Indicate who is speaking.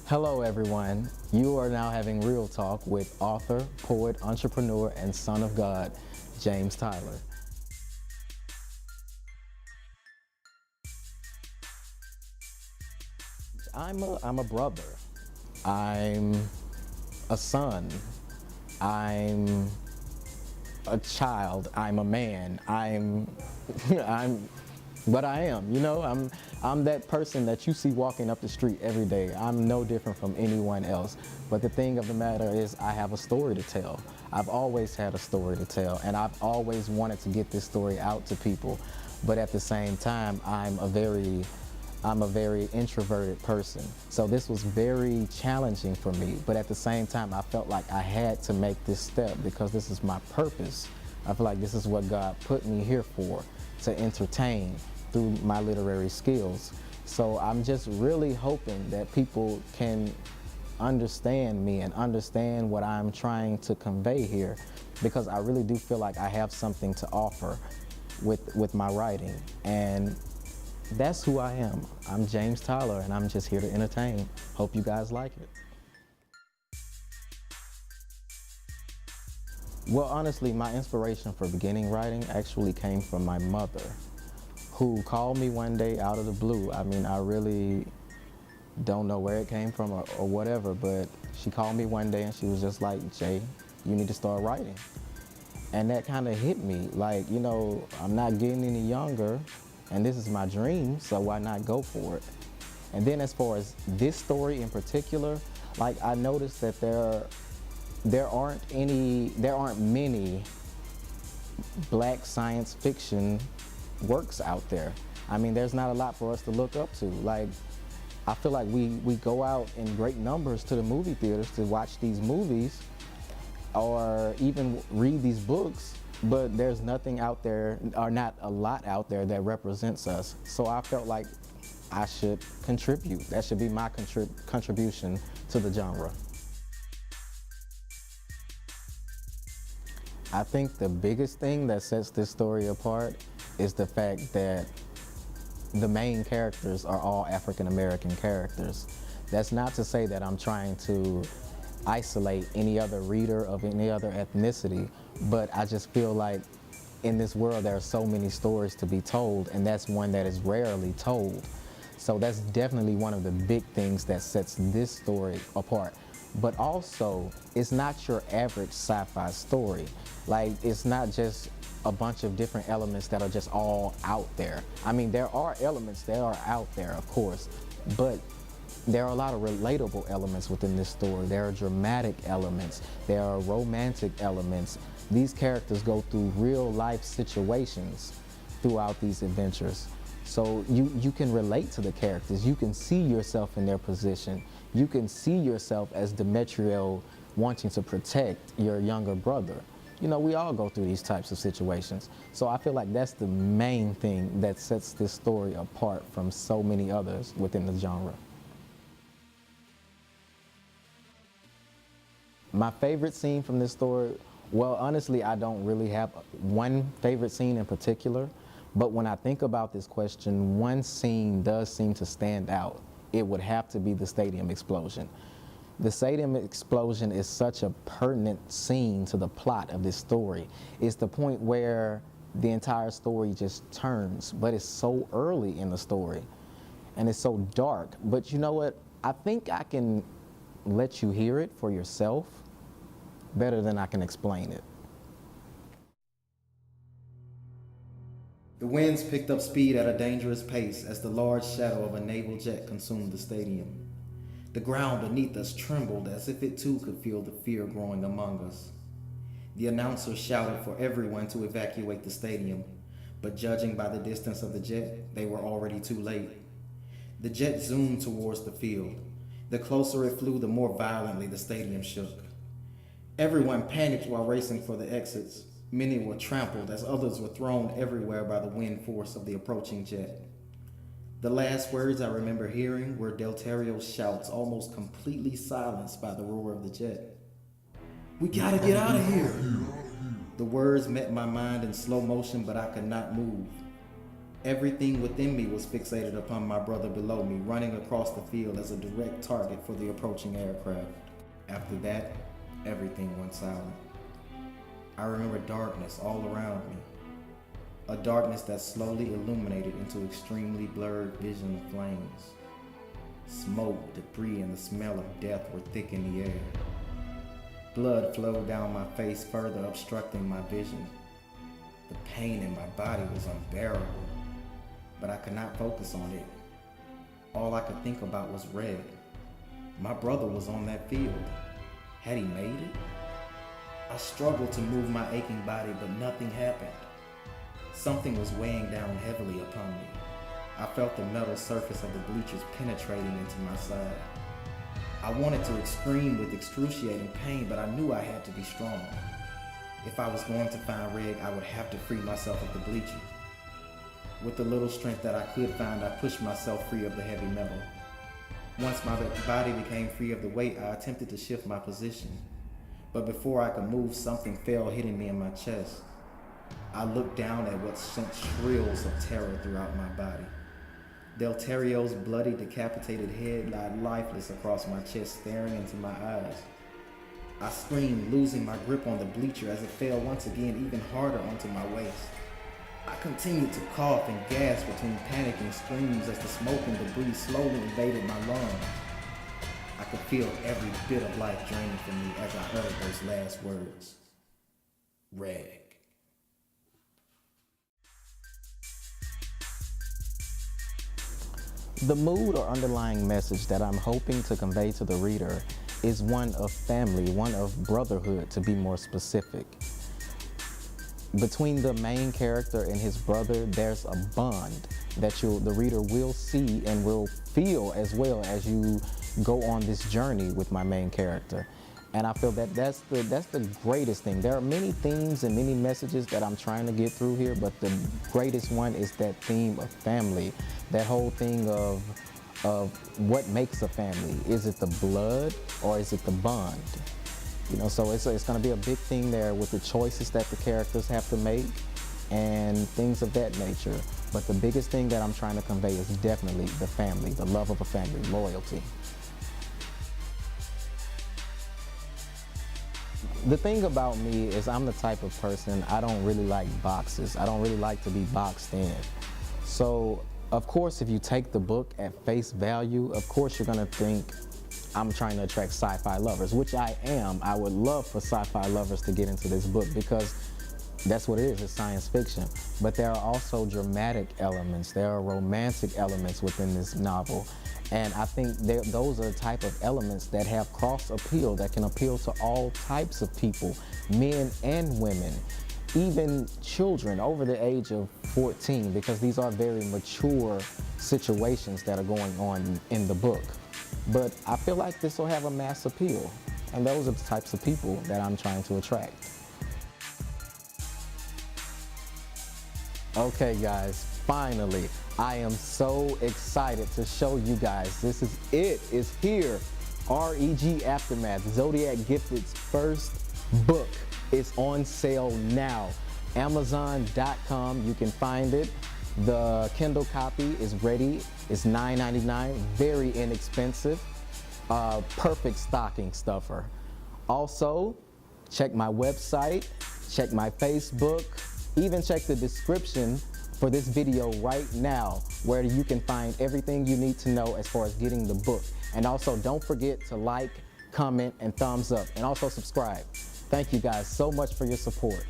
Speaker 1: Hello everyone, you are now having Real Talk with author, poet, entrepreneur, and son of God, James Tyler. I'm a brother, I'm a son, I'm a child, I'm a man, I'm what I am, you know, I'm that person that you see walking up the street every day. I'm no different from anyone else. But the thing of the matter is I have a story to tell. I've always had a story to tell, and I've always wanted to get this story out to people. But at the same time, I'm a very introverted person. So this was very challenging for me. But at the same time, I felt like I had to make this step because this is my purpose. I feel like this is what God put me here for, to entertain through my literary skills. So I'm just really hoping that people can understand me and understand what I'm trying to convey here, because I really do feel like I have something to offer with my writing. And that's who I am. I'm James Tyler, and I'm just here to entertain. Hope you guys like it. Well, honestly, my inspiration for beginning writing actually came from my mother, who called me one day out of the blue. I mean, I really don't know where it came from or whatever, but she called me one day and she was just like, Jay, you need to start writing. And that kind of hit me, like, you know, I'm not getting any younger, and this is my dream, so why not go for it? And then as far as this story in particular, like, I noticed that there aren't many black science fiction works out there. I mean, there's not a lot for us to look up to. Like, I feel like we go out in great numbers to the movie theaters to watch these movies or even read these books, but there's nothing out there, or not a lot out there, that represents us. So I felt like I should contribute. That should be my contribution to the genre. I think the biggest thing that sets this story apart is the fact that the main characters are all African American characters. That's not to say that I'm trying to isolate any other reader of any other ethnicity, but I just feel like in this world there are so many stories to be told, and that's one that is rarely told. So that's definitely one of the big things that sets this story apart. But also, it's not your average sci-fi story. Like, it's not just a bunch of different elements that are just all out there. I mean, there are elements that are out there, of course, but there are a lot of relatable elements within this story. There are dramatic elements. There are romantic elements. These characters go through real life situations throughout these adventures. So you can relate to the characters. You can see yourself in their position. You can see yourself as Demetrios wanting to protect your younger brother. You know, we all go through these types of situations. So I feel like that's the main thing that sets this story apart from so many others within the genre. My favorite scene from this story, well, honestly, I don't really have one favorite scene in particular, but when I think about this question, one scene does seem to stand out. It would have to be the stadium explosion. The stadium explosion is such a pertinent scene to the plot of this story. It's the point where the entire story just turns, but it's so early in the story, and it's so dark. But you know what? I think I can let you hear it for yourself better than I can explain it.
Speaker 2: The winds picked up speed at a dangerous pace as the large shadow of a naval jet consumed the stadium. The ground beneath us trembled as if it too could feel the fear growing among us. The announcer shouted for everyone to evacuate the stadium, but judging by the distance of the jet, they were already too late. The jet zoomed towards the field. The closer it flew, the more violently the stadium shook. Everyone panicked while racing for the exits. Many were trampled as others were thrown everywhere by the wind force of the approaching jet. The last words I remember hearing were Demetrios' shouts, almost completely silenced by the roar of the jet. "We gotta get out of here!" The words met my mind in slow motion, but I could not move. Everything within me was fixated upon my brother below me, running across the field as a direct target for the approaching aircraft. After that, everything went silent. I remember darkness all around me, a darkness that slowly illuminated into extremely blurred vision flames. Smoke, debris, and the smell of death were thick in the air. Blood flowed down my face, further obstructing my vision. The pain in my body was unbearable, but I could not focus on it. All I could think about was R.E.G. My brother was on that field. Had he made it? I struggled to move my aching body, but nothing happened. Something was weighing down heavily upon me. I felt the metal surface of the bleachers penetrating into my side. I wanted to scream with excruciating pain, but I knew I had to be strong. If I was going to find R.E.G, I would have to free myself of the bleachers. With the little strength that I could find, I pushed myself free of the heavy metal. Once my body became free of the weight, I attempted to shift my position. But before I could move, something fell, hitting me in my chest. I looked down at what sent shrills of terror throughout my body. Demetrios' bloody, decapitated head lied lifeless across my chest, staring into my eyes. I screamed, losing my grip on the bleacher as it fell once again even harder onto my waist. I continued to cough and gasp between panicking screams as the smoke and debris slowly invaded my lungs. I could feel every bit of life draining from me as I uttered those last words. R.E.G.
Speaker 1: The mood or underlying message that I'm hoping to convey to the reader is one of family, one of brotherhood, to be more specific. Between the main character and his brother, there's a bond that the reader will see and will feel as well as you go on this journey with my main character. And I feel that that's the greatest thing. There are many themes and many messages that I'm trying to get through here, but the greatest one is that theme of family. That whole thing of what makes a family. Is it the blood or is it the bond? You know, so it's going to be a big thing there with the choices that the characters have to make and things of that nature. But the biggest thing that I'm trying to convey is definitely the family, the love of a family, loyalty. The thing about me is I'm the type of person, I don't really like boxes. I don't really like to be boxed in. So, of course, if you take the book at face value, of course you're gonna think I'm trying to attract sci-fi lovers, which I am. I would love for sci-fi lovers to get into this book because that's what it is, it's science fiction. But there are also dramatic elements, there are romantic elements within this novel. And I think those are the type of elements that have cross appeal, that can appeal to all types of people, men and women, even children over the age of 14, because these are very mature situations that are going on in the book. But I feel like this will have a mass appeal, and those are the types of people that I'm trying to attract. Okay guys, finally, I am so excited to show you guys. This is it, it's here. R.E.G. Aftermath, Zodiac Gifted's first book is on sale now. Amazon.com, you can find it. The Kindle copy is ready, it's $9.99, very inexpensive. Perfect stocking stuffer. Also, check my website, check my Facebook, even check the description for this video right now, where you can find everything you need to know as far as getting the book. And also, don't forget to like, comment, and thumbs up, and also subscribe. Thank you guys so much for your support.